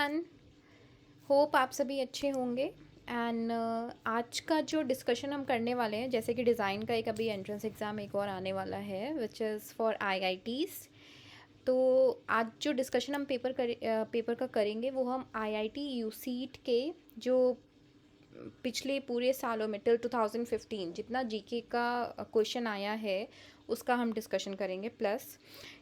Everyone, hope आप सभी अच्छे होंगे। एंड आज का जो डिस्कशन हम करने वाले हैं, जैसे कि डिज़ाइन का एक अभी एंट्रेंस एग्ज़ाम एक और आने वाला है विच इज़ फॉर आईआईटीज़। तो आज जो डिस्कशन हम पेपर का करेंगे वो हम आईआईटी यूसीट के जो पिछले पूरे सालों में टिल 2015 जितना जीके का क्वेश्चन आया है उसका हम डिस्कशन करेंगे। प्लस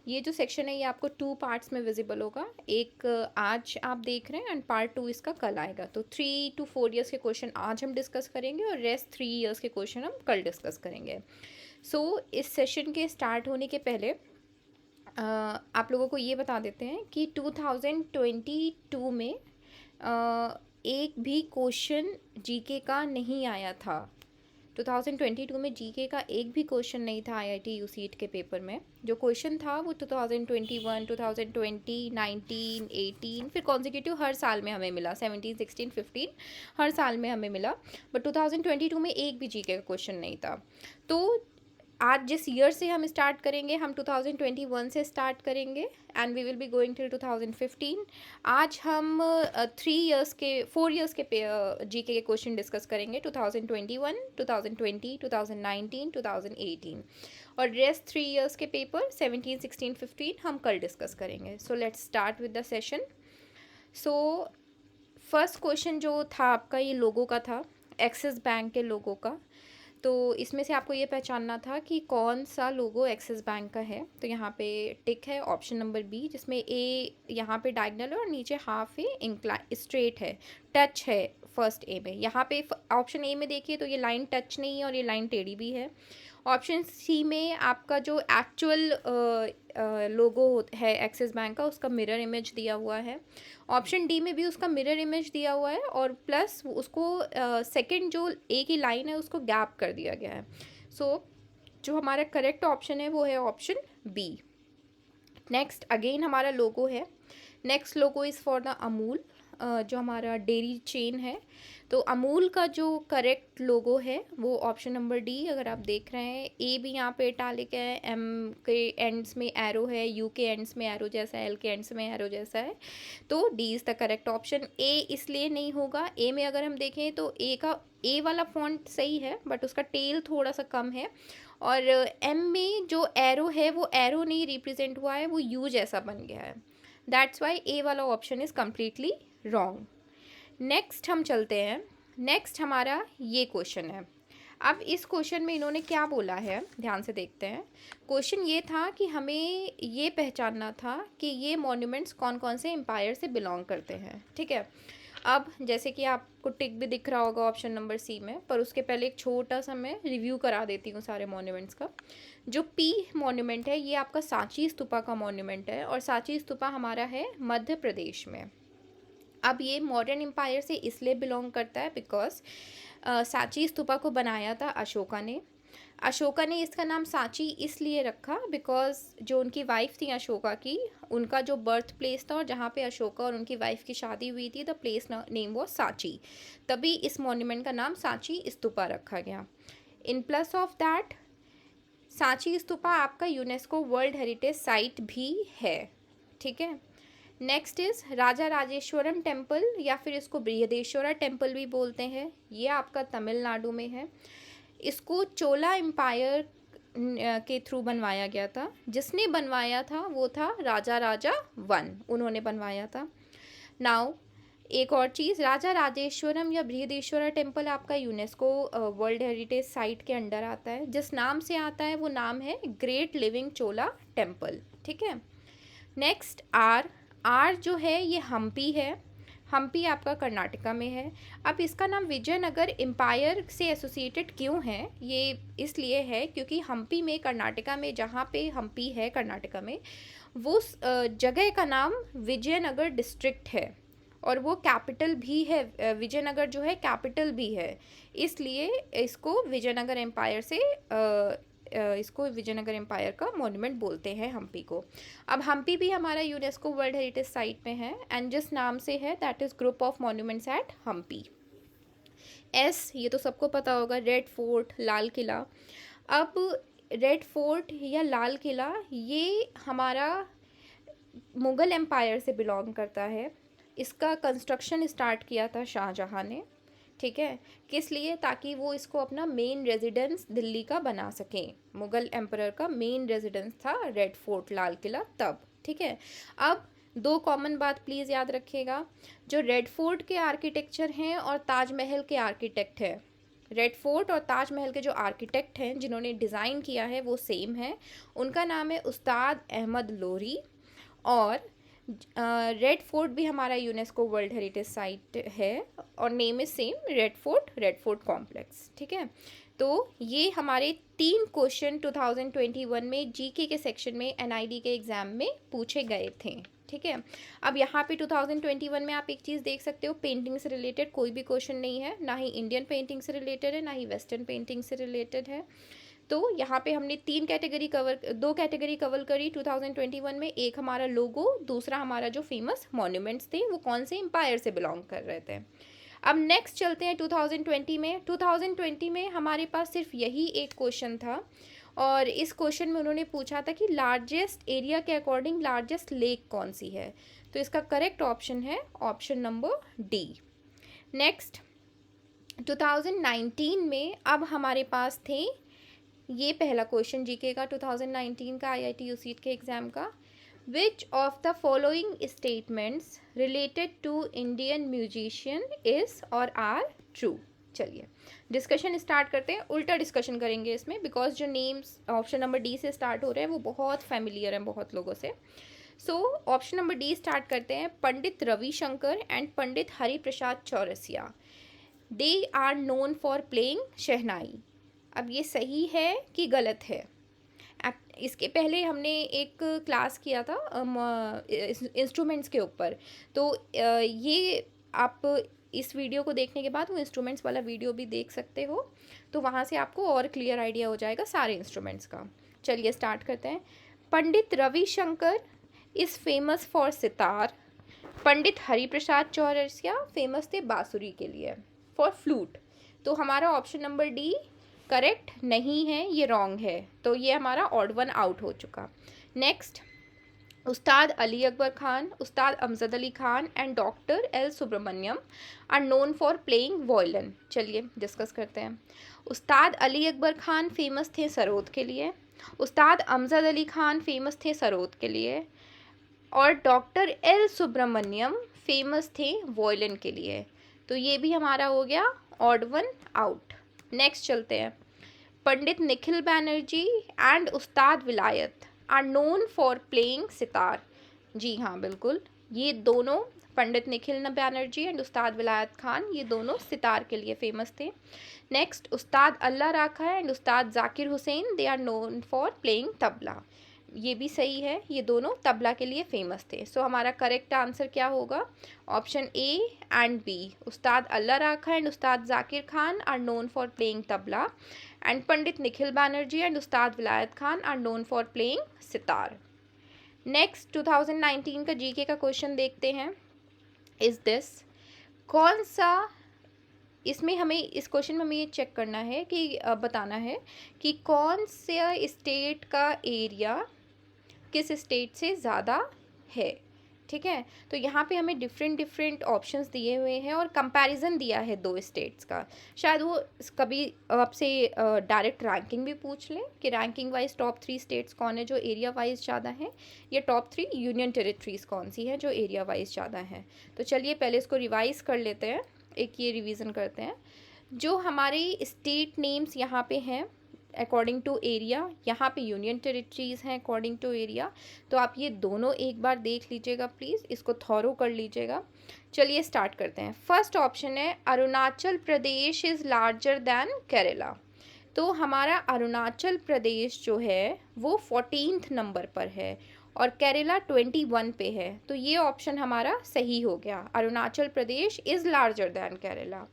ये जो सेक्शन है ये आपको 2 पार्ट्स में विजिबल होगा। एक आज आप देख रहे हैं एंड पार्ट 2 इसका कल आएगा। तो 3 to 4 ईयर्स के क्वेश्चन आज हम डिस्कस करेंगे और रेस्ट 3 ईयर्स के क्वेश्चन हम कल डिस्कस करेंगे। सो इस सेशन के स्टार्ट होने के पहले आप लोगों को ये बता देते हैं कि 2022 में एक भी क्वेश्चन जीके का नहीं आया था। 2022 में जीके का एक भी क्वेश्चन नहीं था आईआईटी यूसीट के पेपर में। जो क्वेश्चन था वो 2021, 2020, 19, 18 फिर कॉन्जिक्यूटिव हर साल में हमें मिला, 17, 16, 15 हर साल में हमें मिला। बट 2022 में एक भी जीके का क्वेश्चन नहीं था। तो आज जिस ईयर से हम स्टार्ट करेंगे हम 2021 से स्टार्ट करेंगे and we will be going till 2015। आज हम 4 ईयर्स के जीके के क्वेश्चन डिस्कस करेंगे, 2021, 2020, 2019, 2018 और रेस्ट 3 ईयर्स के पेपर 17, 16, 15 हम कल डिस्कस करेंगे। So let's start with the session. So first question जो था आपका ये लोगो का था, एक्सिस बैंक के लोगो का। तो इसमें से आपको ये पहचानना था कि कौन सा लोगो एक्सिस बैंक का है। तो यहाँ पे टिक है ऑप्शन नंबर बी, जिसमें ए यहाँ पे डायगनल है और नीचे हाफ है, इंक्लाइन स्ट्रेट है, टच है फर्स्ट ए में। यहाँ पे ऑप्शन ए में देखिए तो ये लाइन टच नहीं है और ये लाइन टेढ़ी भी है। ऑप्शन सी में आपका जो एक्चुअल लोगो है एक्सिस बैंक का उसका मिरर इमेज दिया हुआ है। ऑप्शन डी में भी उसका मिरर इमेज दिया हुआ है और प्लस उसको सेकंड जो ए की लाइन है उसको गैप कर दिया गया है। सो जो हमारा करेक्ट ऑप्शन है वो है ऑप्शन बी। नेक्स्ट अगेन हमारा लोगो है। Next logo is for the Amul, जो हमारा डेयरी चेन है। तो अमूल का जो करेक्ट लोगो है वो ऑप्शन नंबर डी। अगर आप देख रहे हैं ए भी यहाँ पे इटालिक है, एम के एंड्स में एरो है, यू के एंड्स में एरो जैसा है, एल के एंड्स में एरो जैसा है। तो D is the correct option. A इसलिए नहीं होगा, ए में अगर हम देखें तो ए वाला फॉन्ट सही है बट उसका टेल थोड़ा सा कम है और एम में जो एरो है वो एरो नहीं रिप्रेजेंट हुआ है, वो यू जैसा बन गया है। दैट्स वाई ए वाला option is completely wrong. Next हम चलते हैं। नेक्स्ट हमारा ये क्वेश्चन है। अब इस क्वेश्चन में इन्होंने क्या बोला है ध्यान से देखते हैं। क्वेश्चन ये था कि हमें ये पहचानना था कि ये मॉन्यूमेंट्स कौन कौन से एम्पायर से बिलोंग करते हैं। ठीक है, अब जैसे कि आपको टिक भी दिख रहा होगा ऑप्शन नंबर सी में, पर उसके पहले एक छोटा सा मैं रिव्यू करा देती हूँ सारे मॉन्यूमेंट्स का। जो पी मॉन्यूमेंट है ये आपका सांची स्तूपा का मॉन्यूमेंट है और सांची स्तूपा हमारा है मध्य प्रदेश में। अब ये मॉडर्न एम्पायर से इसलिए बिलोंग करता है बिकॉज सांची स्तूपा को बनाया था अशोका ने। अशोका ने इसका नाम सांची इसलिए रखा बिकॉज जो उनकी वाइफ थी अशोका की, उनका जो बर्थ प्लेस था और जहाँ पे अशोका और उनकी वाइफ की शादी हुई थी द प्लेस नेम वो सांची, तभी इस मॉन्यूमेंट का नाम सांची स्तूपा रखा गया। In plus of that Sanchi Stupa आपका यूनेस्को वर्ल्ड हेरिटेज साइट भी है। ठीक है, next is Raja Rajeshwaram temple या फिर इसको बृहदेश्वरा टेम्पल भी बोलते हैं, ये आपका तमिलनाडु में है। इसको चोला एम्पायर के थ्रू बनवाया गया था। जिसने बनवाया था वो था राजा राजा 1, उन्होंने बनवाया था। नाउ एक और चीज़, राजा राजेश्वरम या बृहदेश्वरा टेम्पल आपका यूनेस्को वर्ल्ड हेरिटेज साइट के अंडर आता है। जिस नाम से आता है वो नाम है ग्रेट लिविंग चोला टेम्पल। ठीक है, नेक्स्ट आर जो है ये हम्पी है। हम्पी आपका कर्नाटका में है। अब इसका नाम विजयनगर एम्पायर से एसोसिएटेड क्यों है, ये इसलिए है क्योंकि हम्पी में कर्नाटका में जहाँ पे हम्पी है कर्नाटका में वो जगह का नाम विजयनगर डिस्ट्रिक्ट है और वो कैपिटल भी है। विजयनगर जो है कैपिटल भी है, इसलिए इसको विजयनगर एम्पायर से इसको विजयनगर एम्पायर का मॉन्यूमेंट बोलते हैं हम्पी को। अब हम्पी भी हमारा यूनेस्को वर्ल्ड हेरिटेज साइट में है एंड जिस नाम से है that is group of monuments at Hampi. Yes ये तो सबको पता होगा, रेड फोर्ट, लाल किला। अब रेड फोर्ट या लाल किला ये हमारा मुग़ल एम्पायर से बिलोंग करता है। इसका कंस्ट्रक्शन स्टार्ट किया था शाहजहाँ ने, ठीक है, किस लिए, ताकि वो इसको अपना मेन रेजिडेंस दिल्ली का बना सकें। मुगल एम्परर का मेन रेजिडेंस था रेड फोर्ट, लाल किला तब, ठीक है। अब दो कॉमन बात प्लीज़ याद रखिएगा, जो रेड फोर्ट के आर्किटेक्चर हैं और ताजमहल के आर्किटेक्ट हैं, रेड फोर्ट और ताजमहल के जो आर्किटेक्ट हैं जिन्होंने डिज़ाइन किया है वो सेम है। उनका नाम है उस्ताद अहमद लोरी, और रेड फोर्ट भी हमारा यूनेस्को वर्ल्ड हेरिटेज साइट है और name is same, red fort complex, ठीक है। तो ये हमारे 3 क्वेश्चन 2021 में जीके के सेक्शन में एनआईडी के एग्ज़ाम में पूछे गए थे, ठीक है। अब यहाँ पे 2021 में आप एक चीज़ देख सकते हो, पेंटिंग से रिलेटेड कोई भी क्वेश्चन नहीं है, ना ही इंडियन पेंटिंग से रिलेटेड है, ना ही वेस्टर्न पेंटिंग से रिलेटेड है। तो यहाँ पे हमने 2 कैटेगरी कवर करी 2021 में। एक हमारा लोगो, दूसरा हमारा जो फेमस मॉन्यूमेंट्स थे वो कौन से एम्पायर से बिलोंग कर रहे थे। अब नेक्स्ट चलते हैं 2020 में। 2020 में हमारे पास सिर्फ यही एक क्वेश्चन था, और इस क्वेश्चन में उन्होंने पूछा था कि लार्जेस्ट एरिया के अकॉर्डिंग लार्जेस्ट लेक कौन सी है। तो इसका करेक्ट ऑप्शन है ऑप्शन नंबर डी। नेक्स्ट 2019 में अब हमारे पास थे, ये पहला क्वेश्चन जीके का 2019 का IIT यूसीट के एग्ज़ाम का, which of the following statements related to Indian musician is or are true. चलिए डिस्कशन स्टार्ट करते हैं, उल्टा डिस्कशन करेंगे इसमें, बिकॉज जो नेम्स ऑप्शन नंबर डी से स्टार्ट हो रहे हैं वो बहुत फेमिलियर हैं बहुत लोगों से। So option number D start करते हैं। Pandit Ravi Shankar and Pandit Hariprasad Chaurasia, they are known for playing shehnai. अब ये सही है कि गलत है? इसके पहले हमने एक क्लास किया था इंस्ट्रूमेंट्स के ऊपर, तो ये आप इस वीडियो को देखने के बाद वो इंस्ट्रूमेंट्स वाला वीडियो भी देख सकते हो, तो वहाँ से आपको और क्लियर आइडिया हो जाएगा सारे इंस्ट्रूमेंट्स का। चलिए स्टार्ट करते हैं। Pandit Ravi Shankar is famous for sitar, Pandit Hariprasad Chaurasia famous थे बांसुरी के लिए, फॉर फ्लूट। तो हमारा ऑप्शन नंबर डी करेक्ट नहीं है, ये रॉन्ग है, तो ये हमारा ऑड वन आउट हो चुका। Next, Ustad Ali Akbar Khan, Ustad Amjad Ali Khan and doctor L Subramaniam are known for playing violin. चलिए डिस्कस करते हैं। उस्ताद अली अकबर खान फेमस थे सरोद के लिए, उस्ताद अमजद अली खान फेमस थे सरोद के लिए, और डॉक्टर एल सुब्रमण्यम फेमस थे वॉयलिन के लिए। तो ये भी हमारा हो गया ऑड वन आउट। नेक्स्ट चलते हैं। पंडित Nikhil Banerjee and Ustad Vilayat are known for playing sitar. जी हाँ बिल्कुल, ये दोनों पंडित निखिल बैनर्जी एंड उस्ताद विलायत खान ये दोनों सितार के लिए फेमस थे। Next, Ustad Allah Rakha and Ustad Zakir Hussain, they are known for playing tabla. ये भी सही है, ये दोनों तबला के लिए फेमस थे। सो हमारा करेक्ट आंसर क्या होगा? Option A and B, Ustad Allah Rakha and Ustad Zakir Khan are known for playing tabla, and Pandit Nikhil Banerjee and Ustad Vilayat Khan are known for playing sitar. Next 2019 का जीके का क्वेश्चन देखते हैं। इज दिस, कौन सा, इसमें हमें इस क्वेश्चन में हमें ये चेक करना है कि बताना है कि कौन से स्टेट का एरिया किस स्टेट से ज़्यादा है, ठीक है। तो यहाँ पे हमें डिफरेंट ऑप्शंस दिए हुए हैं और कंपैरिजन दिया है 2 स्टेट्स का। शायद वो कभी आपसे डायरेक्ट रैंकिंग भी पूछ लें कि रैंकिंग वाइज टॉप 3 स्टेट्स कौन है जो एरिया वाइज ज़्यादा हैं, या टॉप 3 यूनियन टेरिटरीज़ कौन सी हैं जो एरिया वाइज ज़्यादा हैं। तो चलिए पहले इसको रिवाइज़ कर लेते हैं, एक ये रिवीजन करते हैं। जो हमारे स्टेट नेम्स यहाँ पे हैं अकॉर्डिंग टू एरिया, यहाँ पे यूनियन टेरिटरीज़ हैं अकॉर्डिंग टू एरिया। तो आप ये दोनों एक बार देख लीजिएगा प्लीज़, इसको थॉरो कर लीजिएगा। चलिए स्टार्ट करते हैं। फर्स्ट ऑप्शन है Arunachal Pradesh is larger than Kerala. तो हमारा अरुणाचल प्रदेश जो है वो 14th नंबर पर है और केरला 21 पे है। तो ये ऑप्शन हमारा सही हो गया, Arunachal Pradesh is larger than Kerala.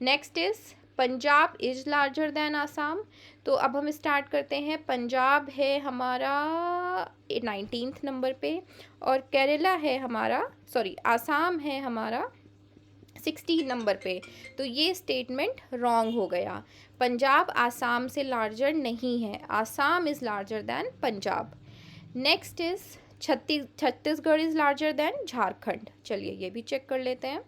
Next is Punjab is larger than Assam. तो अब हम स्टार्ट करते हैं। पंजाब है हमारा 19th नंबर पे और केरला है हमारा, आसाम है हमारा 16 नंबर पे। तो ये स्टेटमेंट रॉन्ग हो गया, पंजाब आसाम से लार्जर नहीं है, Assam is larger then Punjab. Next is Chhattisgarh is larger than Jharkhand. चलिए ये भी चेक कर लेते हैं।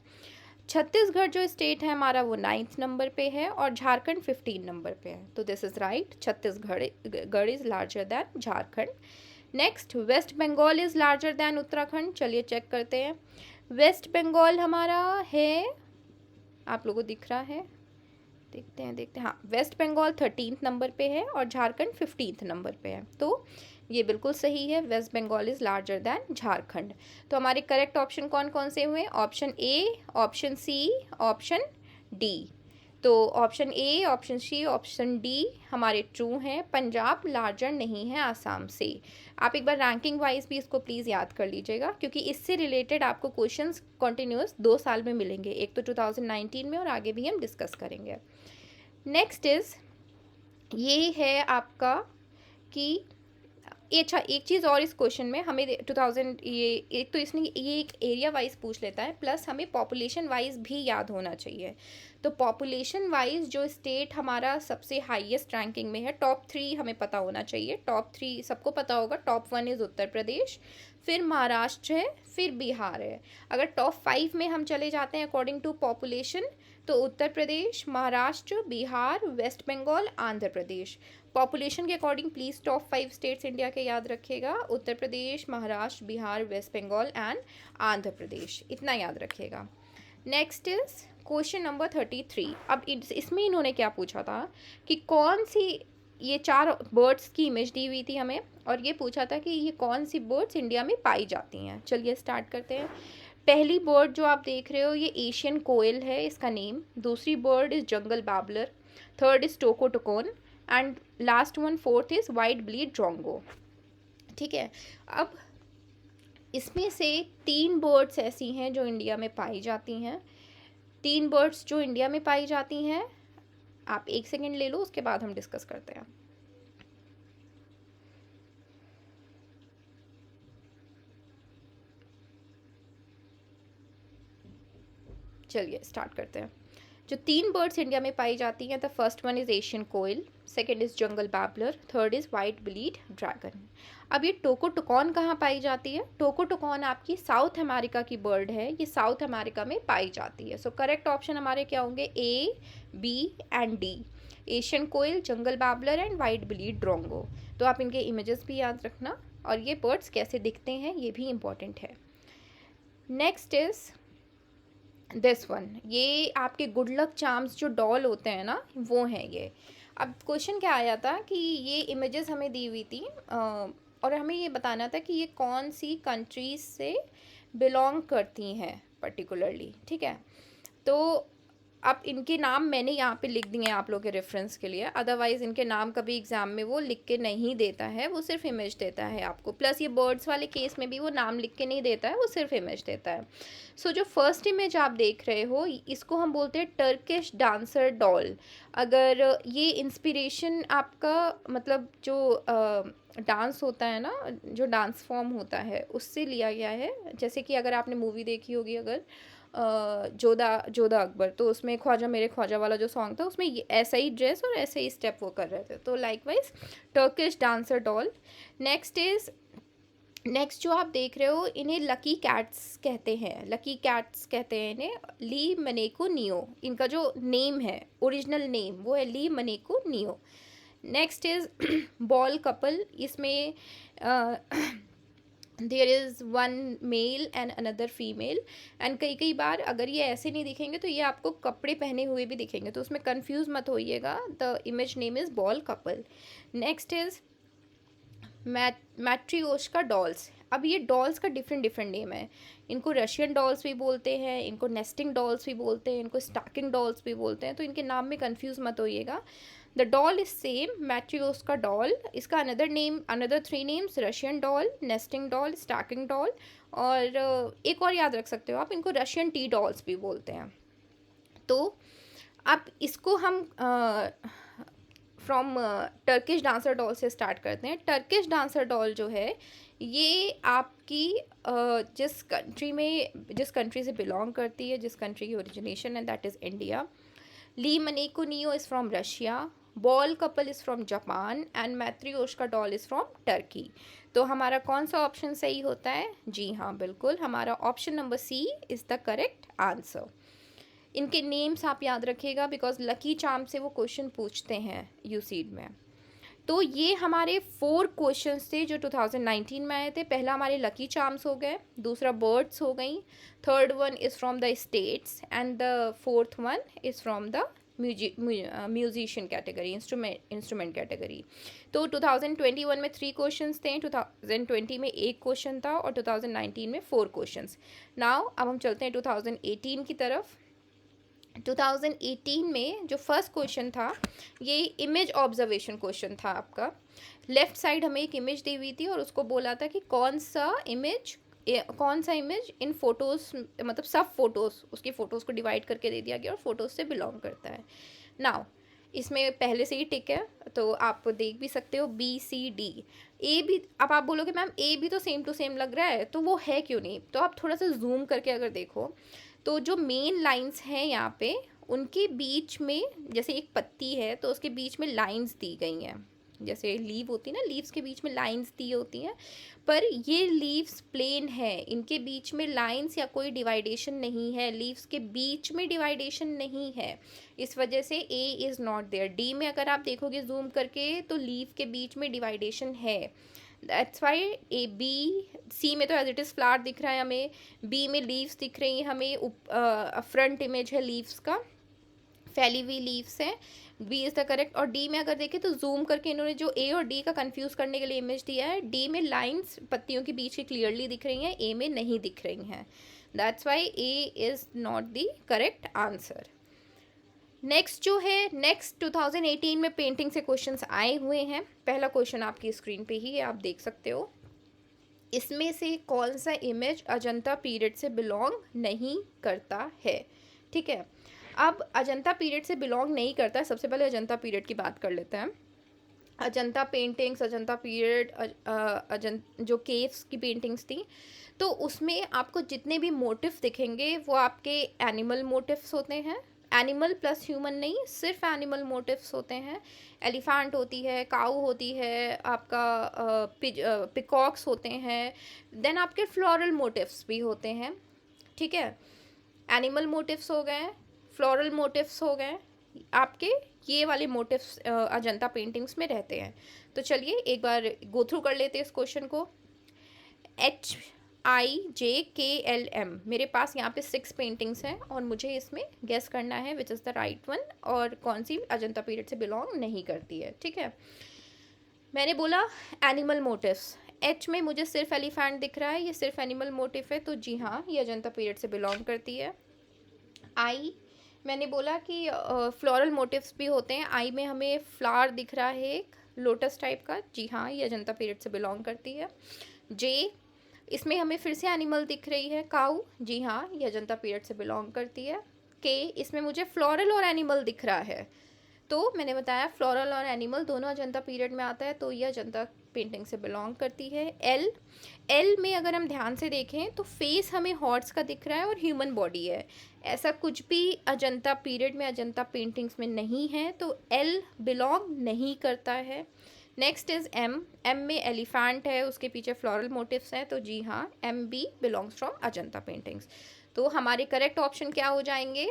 छत्तीसगढ़ जो स्टेट है हमारा वो 9th नंबर पे है और झारखंड 15 नंबर पे है, तो this is right, Chhattisgarh is larger than Jharkhand. Next, West Bengal is larger than Uttarakhand. चलिए चेक करते हैं। वेस्ट बंगाल हमारा है, आप लोगों को दिख रहा है, देखते हैं हाँ, वेस्ट बंगाल 13th नंबर पे है और झारखंड 15th नंबर पे है, तो ये बिल्कुल सही है, west Bengal is larger than Jharkhand. तो हमारे करेक्ट ऑप्शन कौन कौन से हुए? Option A, option C, option D. तो option A, option C, option D हमारे ट्रू हैं। पंजाब लार्जर नहीं है आसाम से। आप एक बार रैंकिंग वाइज भी इसको प्लीज़ याद कर लीजिएगा, क्योंकि इससे रिलेटेड आपको क्वेश्चंस कंटिन्यूस 2 साल में मिलेंगे, एक तो 2019 में और आगे भी हम डिस्कस करेंगे। नेक्स्ट इज़, ये है आपका कि अच्छा एक चीज़ और इस क्वेश्चन में हमें 2000, ये एक तो इसने ये एक एरिया वाइज पूछ लेता है, प्लस हमें पॉपुलेशन वाइज भी याद होना चाहिए। तो पॉपुलेशन वाइज जो स्टेट हमारा सबसे हाईएस्ट रैंकिंग में है, टॉप 3 हमें पता होना चाहिए। टॉप 3 सबको पता होगा। टॉप 1 इज़ उत्तर प्रदेश, फिर महाराष्ट्र है, फिर बिहार है। अगर टॉप 5 में हम चले जाते हैं अकॉर्डिंग टू पॉपुलेशन, तो उत्तर प्रदेश, महाराष्ट्र, बिहार, वेस्ट बंगाल, आंध्र प्रदेश। पॉपुलेशन के according please top 5 states India के याद रखिएगा, उत्तर प्रदेश, महाराष्ट्र, बिहार, वेस्ट बंगाल एंड आंध्र प्रदेश, इतना याद रखिएगा। Next is question number 33। अब इसमें इन्होंने क्या पूछा था कि कौन सी, ये 4 बर्ड्स की इमेज दी हुई थी हमें, और ये पूछा था कि ये कौन सी बर्ड्स इंडिया में पाई जाती हैं। चलिए स्टार्ट करते हैं। पहली बर्ड जो आप देख रहे हो ये एशियन कोयल है, इसका नेम। दूसरी bird is jungle babbler, third is toco toucan and last one, fourth is white bellied drongo. ठीक है, अब इसमें से 3 बर्ड्स ऐसी हैं जो इंडिया में पाई जाती हैं। 3 बर्ड्स जो इंडिया में पाई जाती हैं, आप 1 सेकेंड ले लो, उसके बाद हम डिस्कस करते हैं। चलिए स्टार्ट करते हैं। जो 3 बर्ड्स इंडिया में पाई जाती हैं, the first one is Asian koel, second is jungle babbler, third is white bellied dragon. अब ये टोको टोकॉन कहाँ पाई जाती है? टोको टोकॉन आपकी साउथ अमेरिका की बर्ड है, ये साउथ अमेरिका में पाई जाती है। सो करेक्ट ऑप्शन हमारे क्या होंगे? A, B and D, Asian koel, jungle babbler and white bellied drongo. तो आप इनके इमेजेस भी याद रखना, और ये बर्ड्स कैसे दिखते हैं ये भी इम्पॉर्टेंट है। नेक्स्ट इज़ दिस वन, ये आपके गुड लक चार्म्स जो डॉल होते हैं ना, वो हैं ये। अब क्वेश्चन क्या आया था कि ये इमेजेस हमें दी हुई थी और हमें ये बताना था कि ये कौन सी कंट्रीज से बिलोंग करती हैं पर्टिकुलरली। ठीक है, तो अब इनके नाम मैंने यहाँ पे लिख दिए हैं आप लोगों के रेफरेंस के लिए, अदरवाइज़ इनके नाम कभी एग्ज़ाम में वो लिख के नहीं देता है, वो सिर्फ इमेज देता है आपको। प्लस ये बर्ड्स वाले केस में भी वो नाम लिख के नहीं देता है, वो सिर्फ इमेज देता है। सो जो फर्स्ट इमेज आप देख रहे हो, इसको हम बोलते हैं टर्किश डांसर डॉल। अगर ये इंस्पिरेशन आपका मतलब जो डांस होता है ना, जो डांस फॉर्म होता है उससे लिया गया है। जैसे कि अगर आपने मूवी देखी होगी अगर जोधा अकबर, तो उसमें ख्वाजा मेरे ख्वाजा वाला जो सॉन्ग था, उसमें ऐसा ही ड्रेस और ऐसे ही स्टेप वो कर रहे थे। तो likewise Turkish dancer doll. Next जो आप देख रहे हो, इन्हें लकी कैट्स कहते हैं, लकी कैट्स कहते हैं इन्हें। ली मनेको नियो, इनका जो नेम है, ओरिजिनल नेम, वो है ली मनेको नियो। नेक्स्ट इज़ बॉल कपल, इसमें there is one male and another female, and कई बार अगर ये ऐसे नहीं दिखेंगे तो ये आपको कपड़े पहने हुए भी दिखेंगे, तो उसमें कंफ्यूज मत होइएगा। The image name is ball couple. Next is matryoshka dolls. अब ये डॉल्स का डिफरेंट नेम है, इनको रशियन डॉल्स भी बोलते हैं, इनको नेस्टिंग डॉल्स भी बोलते हैं, इनको स्टैकिंग डॉल्स भी बोलते हैं, तो इनके नाम में कंफ्यूज मत होइएगा। The doll is same, matryoshka doll, इसका another 3 names, Russian doll, nesting doll, stacking doll, और एक और याद रख सकते हो आप, इनको रशियन टी डॉल्स भी बोलते हैं। तो अब इसको हम फ्रॉम टर्किश डांसर डॉल से स्टार्ट करते हैं। टर्किश डांसर डॉल जो है, ये आपकी जिस कंट्री से बिलोंग करती है, जिस कंट्री की ओरिजिनेशन है, दैट इज़ इंडिया। ली मनेको नियो is from Russia, ball couple is from Japan and matryoshka doll is from Turkey. तो हमारा कौन सा ऑप्शन सही होता है? जी हाँ, बिल्कुल हमारा option number C is the correct answer. इनके नेम्स आप याद रखिएगा बिकॉज लकी चार्म से वो क्वेश्चन पूछते हैं यूसीड में। तो ये हमारे 4 क्वेश्चंस थे जो 2019 में आए थे। पहला हमारे लकी चार्म्स हो गए, दूसरा बर्ड्स हो गई, third one is from the states and the fourth one is from the musician category, instrument category. तो 2021 में 3 क्वेश्चंस थे, 2020 में 1 क्वेश्चन था और 2019 में 4 क्वेश्चंस। नाउ अब हम चलते हैं 2018 की तरफ। 2018 में जो फर्स्ट क्वेश्चन था ये इमेज ऑब्जर्वेशन क्वेश्चन था आपका। लेफ्ट साइड हमें एक इमेज दी हुई थी और उसको बोला था कि कौन सा इमेज इन फोटोज़, मतलब सब फोटोज़, उसकी फ़ोटोज़ को डिवाइड करके दे दिया गया और फोटोज़ से बिलोंग करता है। नाउ इसमें पहले से ही टिक है तो आप देख भी सकते हो बी सी डी ए भी। अब आप बोलोगे मैम ए भी तो सेम टू सेम लग रहा है, तो वो है क्यों नहीं? तो आप थोड़ा सा जूम करके अगर देखो तो जो मेन लाइंस हैं यहाँ पे उनके बीच में, जैसे एक पत्ती है तो उसके बीच में लाइंस दी गई हैं, जैसे लीव होती है ना, लीव्स के बीच में लाइंस दी होती हैं, पर ये लीव्स प्लेन है, इनके बीच में लाइंस या कोई डिवाइडेशन नहीं है, लीव्स के बीच में डिवाइडेशन नहीं है, इस वजह से A is not there. D में अगर आप देखोगे जूम करके तो लीव के बीच में डिवाइडेशन है, दैट्स वाई ए बी। सी में तो एज इट इज़ फ्लावर दिख रहा है हमें, बी में लीव्स दिख रही हैं हमें, फ्रंट इमेज है लीव्स का, फैली हुई लीव्स हैं, बी इज़ द करेक्ट। और डी में अगर देखें तो जूम करके इन्होंने जो ए और डी का कंफ्यूज करने के लिए इमेज दिया है, डी में लाइंस पत्तियों के बीच की क्लियरली दिख रही हैं, ए में नहीं दिख रही हैं, that's why A is not the correct answer. Next जो है, नेक्स्ट 2018 में पेंटिंग से क्वेश्चंस आए हुए हैं। पहला क्वेश्चन आपकी स्क्रीन पे ही है, आप देख सकते हो। इसमें से कौन सा इमेज अजंता पीरियड से बिलोंग नहीं करता है? ठीक है, अब अजंता पीरियड से बिलोंग नहीं करता है, सबसे पहले अजंता पीरियड की बात कर लेते हैं। अजंता पेंटिंग्स, अजंता पीरियड, जो केव्स की पेंटिंग्स थी, तो उसमें आपको जितने भी मोटिव दिखेंगे वो आपके एनिमल मोटिव्स होते हैं, एनिमल प्लस ह्यूमन नहीं, सिर्फ एनिमल मोटिव्स होते हैं। एलिफेंट होती है, काऊ होती है, आपका पिकॉक्स होते हैं, देन आपके फ्लोरल मोटिव्स भी होते हैं। ठीक है, एनिमल मोटिव्स हो गए, फ्लोरल मोटिव्स हो गए, आपके ये वाले मोटिव्स अजंता पेंटिंग्स में रहते हैं। तो चलिए एक बार गो थ्रू कर लेते हैं इस क्वेश्चन को। HIJKLM, मेरे पास यहाँ पे 6 पेंटिंग्स हैं और मुझे इसमें गेस करना है which is the right one और कौन सी अजंता पीरियड से बिलोंग नहीं करती है। ठीक है, मैंने बोला एनिमल मोटिव्स, एच में मुझे सिर्फ एलिफेंट दिख रहा है, ये सिर्फ एनिमल मोटिव है, तो जी हाँ ये अजंता पीरियड से बिलोंग करती है। आई, मैंने बोला कि फ्लोरल मोटिव्स भी होते हैं, आई में हमें फ्लावर दिख रहा है एक लोटस टाइप का, जी हाँ ये अजंता पीरियड से बिलोंग करती है। जे, इसमें हमें फिर से एनिमल दिख रही है काऊ, जी हाँ ये अजंता पीरियड से बिलोंग करती है। के, इसमें मुझे फ्लोरल और एनिमल दिख रहा है, तो मैंने बताया फ्लोरल और एनिमल दोनों अजंता पीरियड में आता है, तो ये अजंता पेंटिंग से बिलोंग करती है। एल, एल में अगर हम ध्यान से देखें तो फेस हमें हॉर्स का दिख रहा है और ह्यूमन बॉडी है, ऐसा कुछ भी अजंता पीरियड में अजंता पेंटिंग्स में नहीं है, तो एल बिलोंग नहीं करता है। नेक्स्ट इज़ एम, एम में एलिफेंट है, उसके पीछे फ्लोरल मोटिव्स हैं, तो जी हाँ M B belongs from Ajanta paintings. तो हमारे करेक्ट ऑप्शन क्या हो जाएंगे?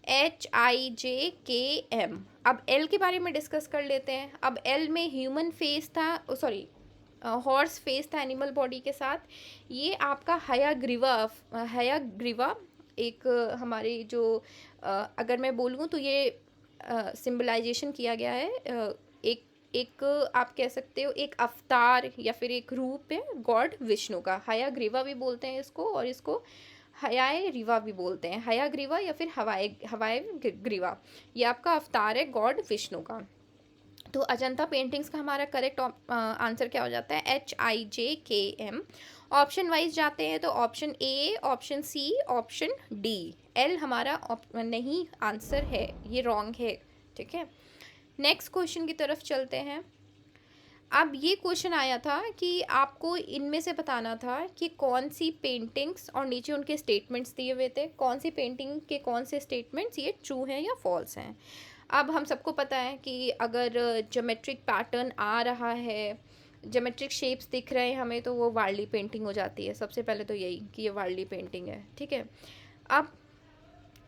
HIJKM। अब एल के बारे में डिस्कस कर लेते हैं। अब एल में ह्यूमन फेस था, सॉरी हॉर्स फेस था एनिमल बॉडी के साथ, ये आपका हयाग्रीवा एक हमारे जो अगर मैं बोलूँ तो ये सिंबलाइजेशन किया गया है, एक आप कह सकते हो एक अवतार या फिर एक रूप है गॉड विष्णु का, हयाग्रीवा भी बोलते हैं इसको, और इसको हयाय रिवा भी बोलते हैं, हयाग्रीवा या फिर हवाई ग्रीवा, ये आपका अवतार है गॉड विष्णु का। तो अजंता पेंटिंग्स का हमारा करेक्ट आंसर क्या हो जाता है? HIJKM। ऑप्शन वाइज जाते हैं तो option A, option C, option D, L हमारा नहीं आंसर है, ये रॉन्ग है। ठीक है, नेक्स्ट क्वेश्चन की तरफ चलते हैं। अब ये क्वेश्चन आया था कि आपको इनमें से बताना था कि कौन सी पेंटिंग्स, और नीचे उनके स्टेटमेंट्स दिए हुए थे, कौन सी पेंटिंग के कौन से स्टेटमेंट्स ये ट्रू हैं या फॉल्स हैं। अब हम सबको पता है कि अगर ज्योमेट्रिक पैटर्न आ रहा है, ज्योमेट्रिक शेप्स दिख रहे हैं हमें, तो वो वार्ली पेंटिंग हो जाती है। सबसे पहले तो यही कि ये वार्ली पेंटिंग है, ठीक है। अब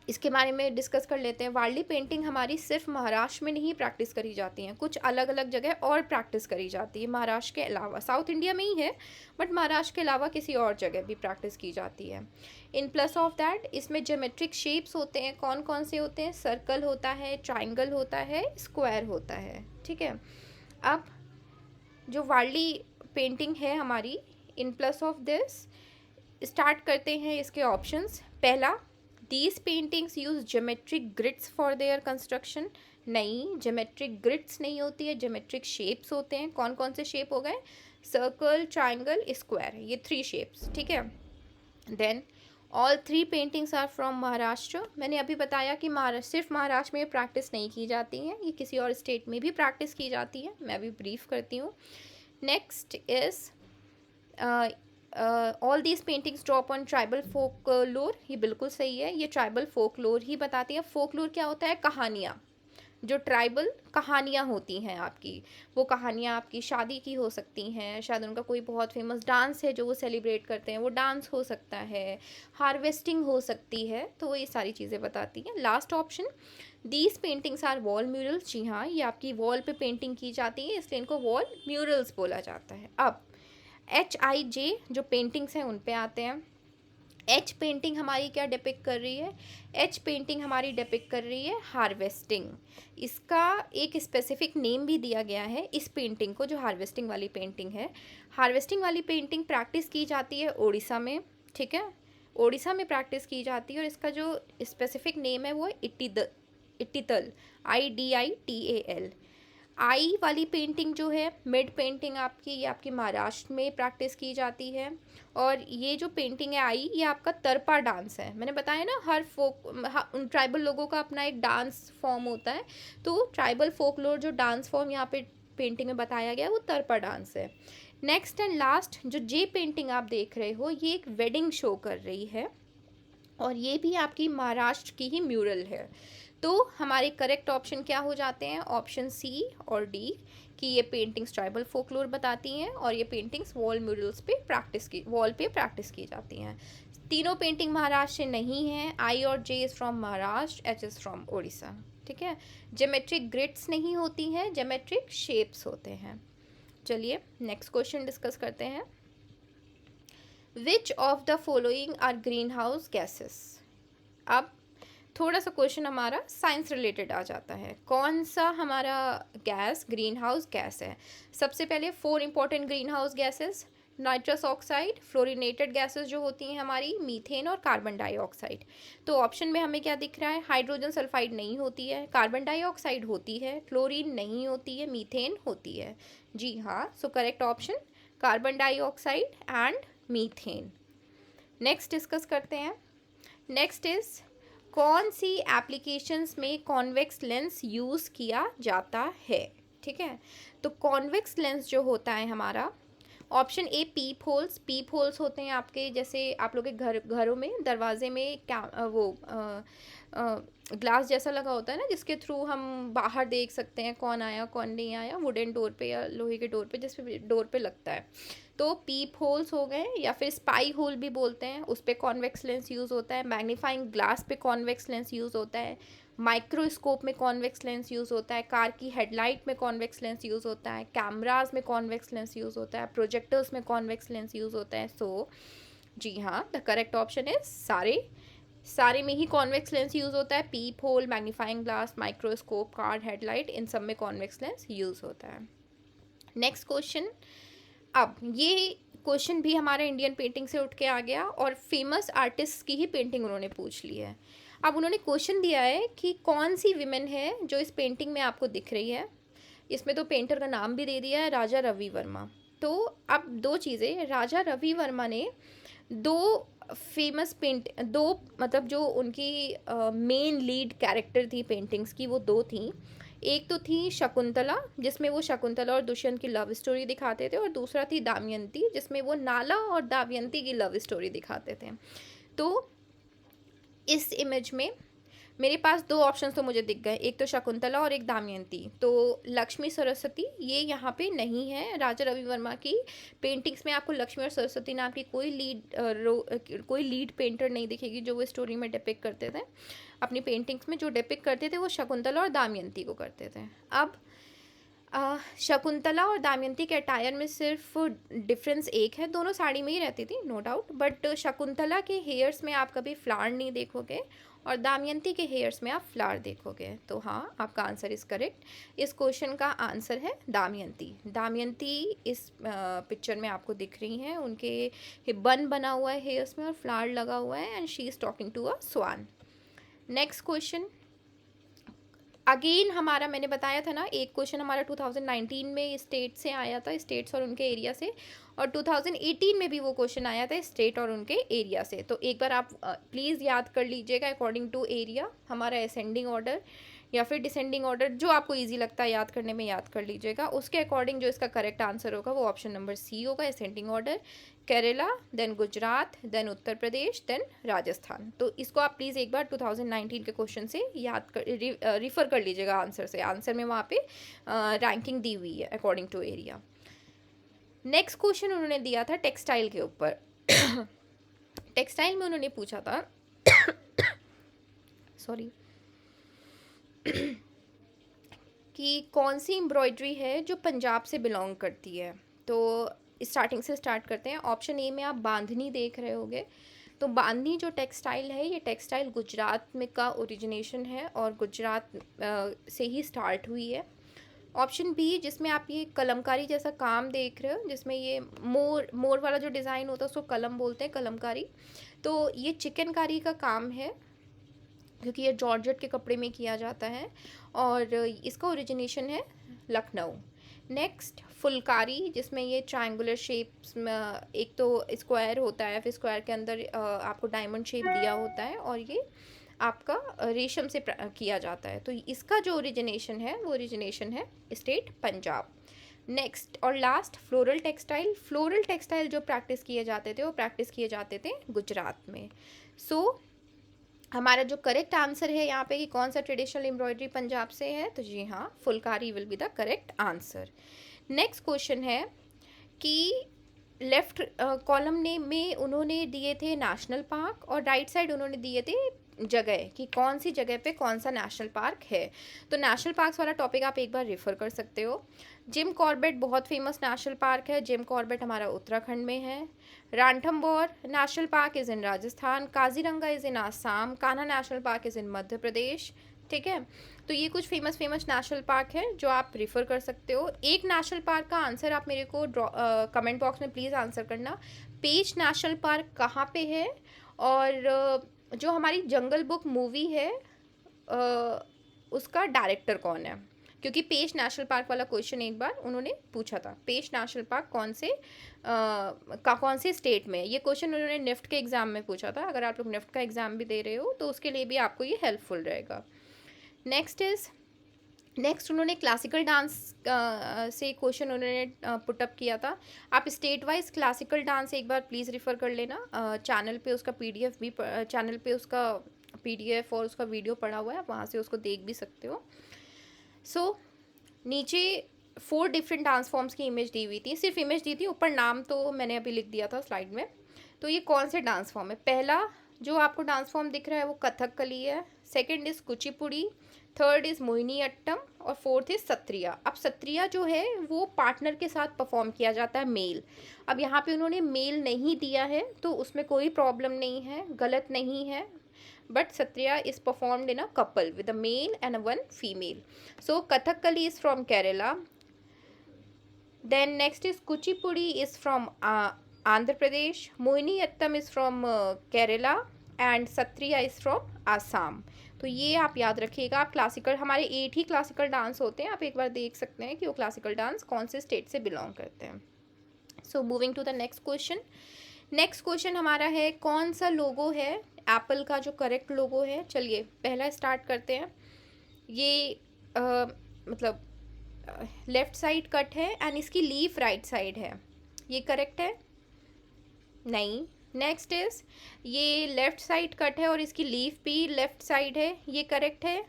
इसके बारे में डिस्कस कर लेते हैं। वार्ली पेंटिंग हमारी सिर्फ महाराष्ट्र में नहीं प्रैक्टिस करी जाती हैं, कुछ अलग अलग जगह और प्रैक्टिस करी जाती है महाराष्ट्र के अलावा। साउथ इंडिया में ही है, बट महाराष्ट्र के अलावा किसी और जगह भी प्रैक्टिस की जाती है। इन प्लस ऑफ दैट इसमें ज्योमेट्रिक शेप्स होते हैं। कौन कौन से होते हैं? सर्कल होता है, ट्राइंगल होता है, स्क्वायर होता है, ठीक है। अब जो वार्ली पेंटिंग है हमारी, इन प्लस ऑफ दिस स्टार्ट करते हैं इसके ऑप्शंस। पहला, these paintings use geometric grids for their construction. नहीं, ज्योमेट्रिक ग्रिड्स नहीं होती है, ज्योमेट्रिक शेप्स होते हैं। कौन कौन से शेप हो गए? सर्कल, ट्राइंगल, स्क्वायर, ये 3 शेप्स, ठीक है। Then all 3 paintings are from Maharashtra. मैंने अभी बताया कि सिर्फ महाराष्ट्र में प्रैक्टिस नहीं की जाती है, ये किसी और स्टेट में भी प्रैक्टिस की जाती है। मैं अभी ब्रीफ करती हूँ। Next is all these paintings drop on tribal folklore. ये बिल्कुल सही है, ये ट्राइबल फोकलोर ही बताती है। फोकलोर क्या होता है? कहानियाँ, जो ट्राइबल कहानियाँ होती हैं आपकी, वो कहानियाँ आपकी शादी की हो सकती हैं, शायद उनका कोई बहुत फेमस डांस है जो वो सेलिब्रेट करते हैं, वो डांस हो सकता है, हार्वेस्टिंग हो सकती है, तो ये सारी चीज़ें बताती हैं। Last option, these paintings are wall murals. जी हाँ, ये आपकी वॉल पे पेंटिंग की जाती है, इसलिए इनको वॉल म्यूरल्स बोला जाता है। अब HIJ जो पेंटिंग्स हैं उन पे आते हैं। एच पेंटिंग हमारी क्या डिपिक्ट कर रही है? एच पेंटिंग हमारी डिपिक्ट कर रही है हार्वेस्टिंग। इसका एक स्पेसिफिक नेम भी दिया गया है इस पेंटिंग को, जो हार्वेस्टिंग वाली पेंटिंग है। हार्वेस्टिंग वाली पेंटिंग प्रैक्टिस की जाती है उड़ीसा में, ठीक है, उड़ीसा में प्रैक्टिस की जाती है, और इसका जो स्पेसिफिक नेम है वो है इट्टितल, IDITAL। आई वाली पेंटिंग जो है, मिड पेंटिंग आपकी, ये आपकी महाराष्ट्र में प्रैक्टिस की जाती है। और ये जो पेंटिंग है आई, ये आपका तरपा डांस है। मैंने बताया ना, हर उन ट्राइबल लोगों का अपना एक डांस फॉर्म होता है, तो ट्राइबल फोकलोर जो डांस फॉर्म यहाँ पे पेंटिंग में बताया गया है वो तरपा डांस है। नेक्स्ट एंड लास्ट जो जे पेंटिंग आप देख रहे हो, ये एक वेडिंग शो कर रही है, और ये भी आपकी महाराष्ट्र की ही म्यूरल है। तो हमारे करेक्ट ऑप्शन क्या हो जाते हैं? ऑप्शन सी और डी, कि ये पेंटिंग्स ट्राइबल फोकलोर बताती हैं, और ये पेंटिंग्स वॉल म्यूरल्स पे प्रैक्टिस की जाती हैं। तीनों पेंटिंग महाराष्ट्र से नहीं है। आई और J is from Maharashtra, H is from Orissa, ठीक है। ज्योमेट्रिक ग्रिड्स नहीं होती हैं, ज्योमेट्रिक शेप्स होते हैं। चलिए नेक्स्ट क्वेश्चन डिस्कस करते हैं। Which of the following are greenhouse gases? अब थोड़ा सा क्वेश्चन हमारा साइंस रिलेटेड आ जाता है। कौन सा हमारा गैस ग्रीन हाउस गैस है? सबसे पहले 4 important green house gases, nitrous oxide, fluorinated gases जो होती हैं हमारी, मीथेन और कार्बन डाइऑक्साइड। तो ऑप्शन में हमें क्या दिख रहा है? हाइड्रोजन सल्फाइड नहीं होती है, कार्बन डाइऑक्साइड होती है, क्लोरीन नहीं होती है, मीथेन होती है। जी हाँ, so correct option carbon dioxide and methane. Next discuss करते हैं। नेक्स्ट इज, कौन सी एप्लीकेशंस में कॉन्वेक्स लेंस यूज़ किया जाता है? ठीक है, तो कॉन्वेक्स लेंस जो होता है हमारा, option A peepholes. Peepholes होते हैं आपके, जैसे आप लोग के घरों में दरवाजे में ग्लास जैसा लगा होता है ना, जिसके थ्रू हम बाहर देख सकते हैं कौन आया कौन नहीं आया, वुडन डोर पे या लोहे के डोर पे, जिस पे डोर पे लगता है। तो पीप होल्स हो गए, या फिर स्पाई होल भी बोलते हैं, उस पर कॉन्वेक्स लेंस यूज़ होता है। मैग्नीफाइंग ग्लास पे कॉन्वेक्स लेंस यूज़ होता है। माइक्रोस्कोप में कॉन्वेक्स लेंस यूज़ होता है। कार की हेडलाइट में कॉन्वेक्स लेंस यूज़ होता है। कैमराज में कॉन्वेक्स लेंस यूज़ होता है। प्रोजेक्टर्स में कॉन्वेक्स लेंस यूज़ होता है। सो जी हाँ, द करेक्ट ऑप्शन इज सारे में ही कॉन्वेक्स लेंस यूज़ होता है। Peep hole, magnifying glass, microscope, car headlight, इन सब में कॉन्वेक्स लेंस यूज़ होता है। Next question. अब ये क्वेश्चन भी हमारे इंडियन पेंटिंग से उठ के आ गया, और फेमस आर्टिस्ट की ही पेंटिंग उन्होंने पूछ ली है। अब उन्होंने क्वेश्चन दिया है कि कौन सी विमेन है जो इस पेंटिंग में आपको दिख रही है। इसमें तो पेंटर का नाम भी दे दिया है, राजा रवि वर्मा। तो अब दो चीज़ें, राजा रवि वर्मा ने दो मतलब जो उनकी मेन लीड कैरेक्टर थी पेंटिंग्स की, वो दो थी। एक तो थी शकुंतला, जिसमें वो शकुंतला और दुष्यंत की लव स्टोरी दिखाते थे, और दूसरा थी दमयंती, जिसमें वो नाला और दमयंती की लव स्टोरी दिखाते थे। तो इस इमेज में मेरे पास दो ऑप्शन तो मुझे दिख गए, एक तो शकुंतला और एक दमयंती। तो लक्ष्मी सरस्वती ये यहाँ पे नहीं है। राजा रवि वर्मा की पेंटिंग्स में आपको लक्ष्मी और सरस्वती नाम की कोई लीड पेंटर नहीं दिखेगी जो वो स्टोरी में डिपिक्ट करते थे। अपनी पेंटिंग्स में जो डिपिक्ट करते थे वो शकुंतला और दमयंती को करते थे। अब शकुंतला और दमयंती के अटायर में सिर्फ डिफरेंस एक है, दोनों साड़ी में ही रहती थी नो डाउट, बट शकुंतला के हेयर्स में आप कभी फ्लावर नहीं देखोगे और दमयंती के हेयर्स में आप फ्लावर देखोगे। तो हाँ, आपका आंसर इज़ करेक्ट। इस क्वेश्चन का आंसर है दमयंती। दमयंती इस पिक्चर में आपको दिख रही हैं, उनके बन बना हुआ है हेयर्स में और फ्लावर लगा हुआ है and she is talking to a swan. Next question again हमारा, मैंने बताया था ना, एक क्वेश्चन हमारा 2019 में स्टेट से आया था, स्टेट्स और उनके एरिया से, और 2018 में भी वो क्वेश्चन आया था स्टेट और उनके एरिया से। तो एक बार आप प्लीज़ याद कर लीजिएगा अकॉर्डिंग टू एरिया हमारा असेंडिंग ऑर्डर या फिर डिसेंडिंग ऑर्डर, जो आपको इजी लगता है याद करने में याद कर लीजिएगा। उसके अकॉर्डिंग जो इसका करेक्ट आंसर होगा वो ऑप्शन नंबर सी होगा, ascending order. Kerala, then Gujarat, then Uttar Pradesh, then Rajasthan. तो इसको आप प्लीज़ एक बार 2019 के क्वेश्चन से याद कर रिफ़र कर लीजिएगा आंसर से। आंसर में वहाँ पे रैंकिंग दी हुई है according to area. Next question उन्होंने दिया था टेक्सटाइल के ऊपर। टेक्सटाइल में उन्होंने पूछा था सॉरी कि कौन सी एम्ब्रॉयडरी है जो पंजाब से बिलोंग करती है। तो स्टार्टिंग से स्टार्ट करते हैं। ऑप्शन ए में आप बांधनी देख रहे होगे। तो बांधनी जो टेक्सटाइल है, ये टेक्सटाइल गुजरात में का ओरिजिनेशन है और गुजरात से ही स्टार्ट हुई है। ऑप्शन बी, जिसमें आप ये कलमकारी जैसा काम देख रहे हो, जिसमें ये मोर वाला जो डिज़ाइन होता है उसको कलम बोलते हैं, कलमकारी। तो ये चिकनकारी का काम है क्योंकि ये जॉर्जेट के कपड़े में किया जाता है और इसका ओरिजिनेशन है लखनऊ। नेक्स्ट फुलकारी, जिसमें ये ट्रायंगुलर शेप्स में, एक तो स्क्वायर होता है, फिर स्क्वायर के अंदर आपको डायमंड शेप दिया होता है और ये आपका रेशम से किया जाता है। तो इसका जो ओरिजिनेशन है वो ओरिजिनेशन है स्टेट पंजाब। नेक्स्ट और last floral textile. Floral textile जो प्रैक्टिस किए जाते थे वो प्रैक्टिस किए जाते थे गुजरात में। सो हमारा जो करेक्ट आंसर है यहाँ पे कि कौन सा ट्रेडिशनल एम्ब्रॉयडरी पंजाब से है, तो जी हाँ, Phulkari will be the correct answer. Next question है कि लेफ्ट कॉलम में उन्होंने दिए थे नेशनल पार्क और राइट साइड उन्होंने दिए थे जगह, कि कौन सी जगह पे कौन सा नेशनल पार्क है। तो नेशनल पार्क्स वाला टॉपिक आप एक बार रेफर कर सकते हो। जिम कॉर्बेट बहुत फेमस नेशनल पार्क है, जिम कॉर्बेट हमारा उत्तराखंड में है। Ranthambore national park is in Rajasthan, Kaziranga is in Assam, Kanha national park is in Madhya Pradesh. ठीक है, तो ये कुछ फेमस नेशनल पार्क है जो आप रेफर कर सकते हो। एक नेशनल पार्क का आंसर आप मेरे को कमेंट बॉक्स में प्लीज़ आंसर करना। पेंच नेशनल पार्क कहाँ पे है, और जो हमारी जंगल बुक मूवी है उसका डायरेक्टर कौन है, क्योंकि पेंच नेशनल पार्क वाला क्वेश्चन एक बार उन्होंने पूछा था। पेंच नेशनल पार्क कौन से स्टेट में, ये क्वेश्चन उन्होंने निफ्ट के एग्ज़ाम में पूछा था। अगर आप लोग निफ्ट का एग्ज़ाम भी दे रहे हो तो उसके लिए भी आपको ये हेल्पफुल रहेगा। नेक्स्ट उन्होंने क्लासिकल डांस से क्वेश्चन उन्होंने पुटअप किया था। आप स्टेट वाइज क्लासिकल डांस एक बार प्लीज़ रिफ़र कर लेना। चैनल पे उसका पीडीएफ और उसका वीडियो पड़ा हुआ है, आप वहाँ से उसको देख भी सकते हो। नीचे 4 डिफरेंट डांस फॉर्म्स की इमेज दी हुई थी, सिर्फ इमेज दी थी, ऊपर नाम तो मैंने अभी लिख दिया था स्लाइड में। तो ये कौन से डांस फॉर्म है? पहला जो आपको डांस फॉर्म दिख रहा है वो कथकली है, second is Kuchipudi, third is Mohiniyattam और फोर्थ इज़ सत्रिया। अब सत्रिया जो है वो पार्टनर के साथ परफॉर्म किया जाता है, मेल। अब यहाँ पे उन्होंने मेल नहीं दिया है तो उसमें कोई प्रॉब्लम नहीं है, गलत नहीं है, but Sattriya is performed in a couple with a male and one female. So Kathakali is from Kerala, then next is kuchipudi is from Andhra Pradesh, mohiniyattam is from Kerala and satriya is from Assam। तो ये आप याद रखिएगा। आप classical, हमारे 8 ही classical dance होते हैं, आप एक बार देख सकते हैं कि वो क्लासिकल डांस कौन से स्टेट से बिलोंग करते हैं। So moving to the next question. Next question हमारा है कौन सा लोगो है एप्पल का जो करेक्ट लोगो है। चलिए पहला स्टार्ट करते हैं। ये मतलब लेफ्ट साइड कट है एंड इसकी लीफ राइट साइड है, ये करेक्ट है? नहीं, नेक्स्ट इज ये लेफ्ट साइड कट है और इसकी लीफ भी लेफ्ट साइड है, ये करेक्ट है?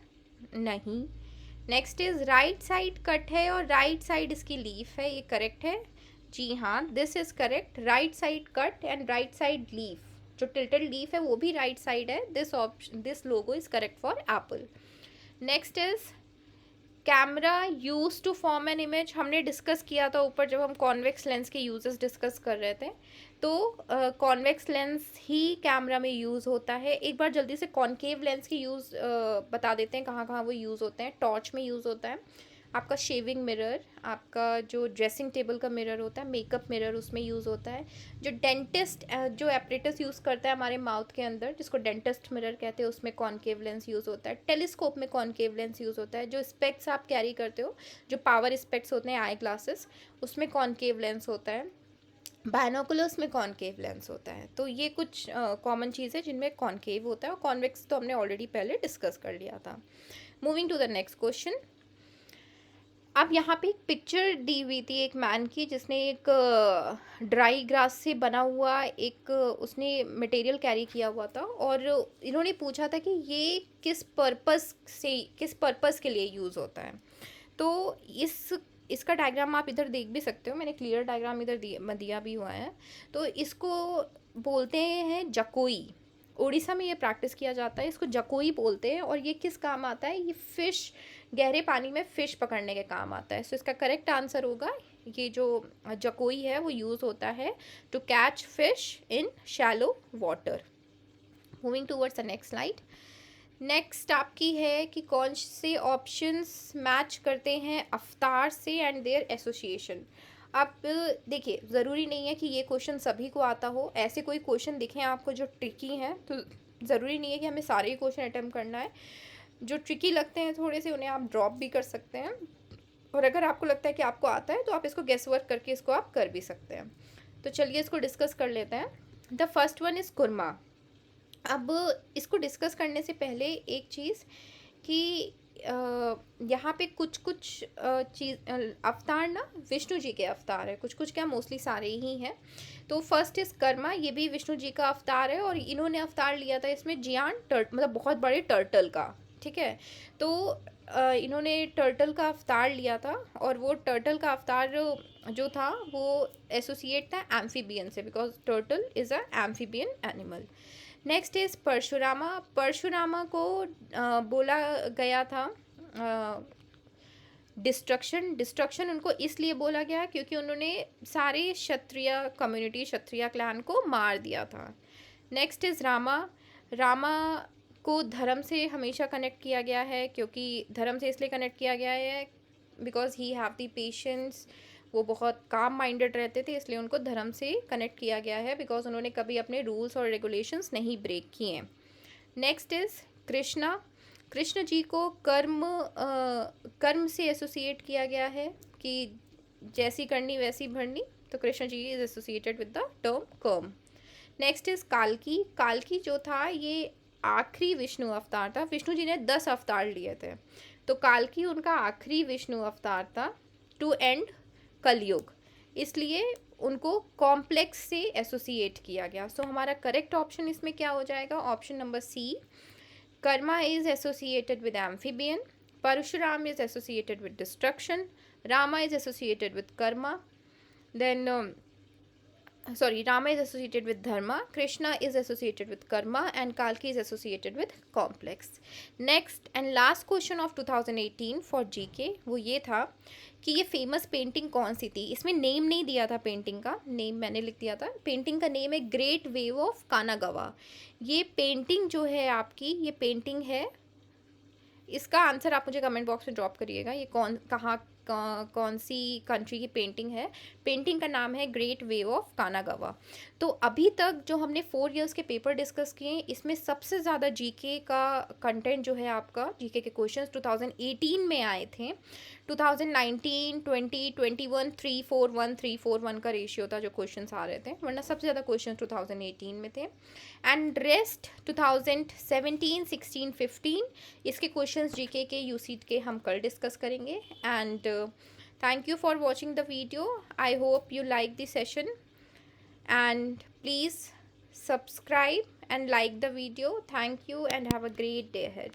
नहीं। Next is right side cut है और राइट साइड इसकी लीफ है, ये करेक्ट है? जी हाँ, this is correct. Right side cut and right side leaf, जो टिल्टेड लीफ है वो भी राइट साइड है। This option, this logo is correct for Apple. Next is camera use to form an image, हमने discuss किया था ऊपर जब हम कॉन्वेक्स लेंस के यूजेस डिस्कस कर रहे थे। तो कॉन्वेक्स लेंस ही कैमरा में यूज़ होता है। एक बार जल्दी से कॉन्केव लेंस के यूज़ बता देते हैं कहाँ कहाँ वो यूज़ होते हैं। टॉर्च में यूज़ होता है, आपका शेविंग मिरर, आपका जो ड्रेसिंग टेबल का मिरर होता है, मेकअप मिरर, उसमें यूज़ होता है। जो डेंटिस्ट जो एपरेटस यूज़ करता है हमारे माउथ के अंदर, जिसको डेंटिस्ट मिरर कहते हैं, उसमें कॉन्केव लेंस यूज़ होता है। टेलीस्कोप में कॉन्केव लेंस यूज़ होता है। जो स्पेक्स आप कैरी करते हो, जो पावर स्पेक्स होते हैं, आई ग्लासेस, उसमें कॉन्केव लेंस होता है। बायनोकुलर्स में कॉन्केव लेंस होता है। तो ये कुछ कॉमन चीज़ है जिनमें कॉन्केव होता है, और कॉन्वेक्स तो हमने ऑलरेडी पहले डिस्कस कर लिया था। Moving to the next question. अब यहाँ पे एक पिक्चर दी हुई थी एक मैन की, जिसने एक ड्राई ग्रास से बना हुआ एक उसने मटेरियल कैरी किया हुआ था, और इन्होंने पूछा था कि ये किस पर्पस के लिए यूज़ होता है। तो इसका डायग्राम आप इधर देख भी सकते हो, मैंने क्लियर डायग्राम इधर दिया भी हुआ है। तो इसको बोलते हैं जकोई। उड़ीसा में ये प्रैक्टिस किया जाता है, इसको जकोई बोलते हैं। और ये किस काम आता है? ये फिश, गहरे पानी में फिश पकड़ने के काम आता है। सो इसका करेक्ट आंसर होगा, ये जो जकोई है वो यूज़ होता है to catch fish in shallow water. Moving towards the next slide. Next आपकी है कि कौन से ऑप्शंस मैच करते हैं अवतार से एंड देयर एसोसिएशन। अब देखिए, ज़रूरी नहीं है कि ये क्वेश्चन सभी को आता हो। ऐसे कोई क्वेश्चन दिखें आपको जो ट्रिकी हैं, तो ज़रूरी नहीं है कि हमें सारे ही क्वेश्चन अटेम्प्ट करना है। जो ट्रिकी लगते हैं थोड़े से, उन्हें आप ड्रॉप भी कर सकते हैं। और अगर आपको लगता है कि आपको आता है, तो आप इसको गेस वर्क करके इसको आप कर भी सकते हैं। तो चलिए इसको डिस्कस कर लेते हैं। The first one is Kurma. अब इसको डिस्कस करने से पहले एक चीज़ कि यहाँ पे कुछ कुछ अवतार ना विष्णु जी के अवतार है, कुछ कुछ क्या, मोस्टली सारे ही हैं। तो फर्स्ट इज कर्मा, ये भी विष्णु जी का अवतार है, और इन्होंने अवतार लिया था इसमें जियान मतलब बहुत बड़े टर्टल का। ठीक है, तो इन्होंने टर्टल का अवतार लिया था, और वो टर्टल का अवतार जो था वो एसोसिएट था एम्फीबियन से, because turtle is a amphibian animal. Next is Parashurama. Parashurama को बोला गया था डिस्ट्रक्शन उनको इसलिए बोला गया क्योंकि उन्होंने सारे क्षत्रिय कम्युनिटी, क्षत्रिय क्लैन को मार दिया था। Next is Rama. रामा को धर्म से हमेशा कनेक्ट किया गया है, क्योंकि धर्म से इसलिए कनेक्ट किया गया है because he have the patience. वो बहुत काम माइंडेड रहते थे, इसलिए उनको धर्म से कनेक्ट किया गया है, बिकॉज उन्होंने कभी अपने रूल्स और रेगुलेशंस नहीं ब्रेक किए हैं। Next is Krishna. कृष्ण जी को कर्म से एसोसिएट किया गया है कि जैसी करनी वैसी भरनी, तो Krishna ji is associated with the term karma. Next is काल्की। काल्की जो था ये आखिरी विष्णु अवतार था। विष्णु जी ने 10 अवतार लिए थे, तो काल्की उनका आखिरी विष्णु अवतार था टू एंड कलयुग, इसलिए उनको कॉम्प्लेक्स से एसोसिएट किया गया। सो हमारा करेक्ट ऑप्शन इसमें क्या हो जाएगा? Option number C, Kurma is associated with amphibian, Parshuram is associated with destruction, Rama is associated with karma, then Rama is associated with dharma, Krishna is associated with karma, and Kalki is associated with complex. Next and last question of 2018 for GK वो ये था कि ये famous painting कौन सी थी। इसमें name नहीं दिया था, पेंटिंग का नेम मैंने लिख दिया था। पेंटिंग का नेम है ग्रेट वेव ऑफ कानागवा। ये पेंटिंग जो है आपकी, ये पेंटिंग है, इसका आंसर आप मुझे कमेंट बॉक्स में ड्रॉप करिएगा। ये कौन सी कंट्री की पेंटिंग है। पेंटिंग का नाम है ग्रेट वेव ऑफ कानागवा। तो अभी तक जो हमने 4 इयर्स के पेपर डिस्कस किए, इसमें सबसे ज़्यादा जीके का कंटेंट जो है आपका, जीके के क्वेश्चंस 2018 में आए थे। 2019, 20, 21 341 341 का रेशियो था जो क्वेश्चंस आ रहे थे, वरना सबसे ज़्यादा क्वेश्चन 2018 में थे। एंड रेस्ट 2017, 16, 15 इसके क्वेश्चंस जीके के यूसीट के हम कल डिस्कस करेंगे। And thank you for watching the video. I hope you like the session, and please subscribe and like the video. Thank you and have a great day ahead.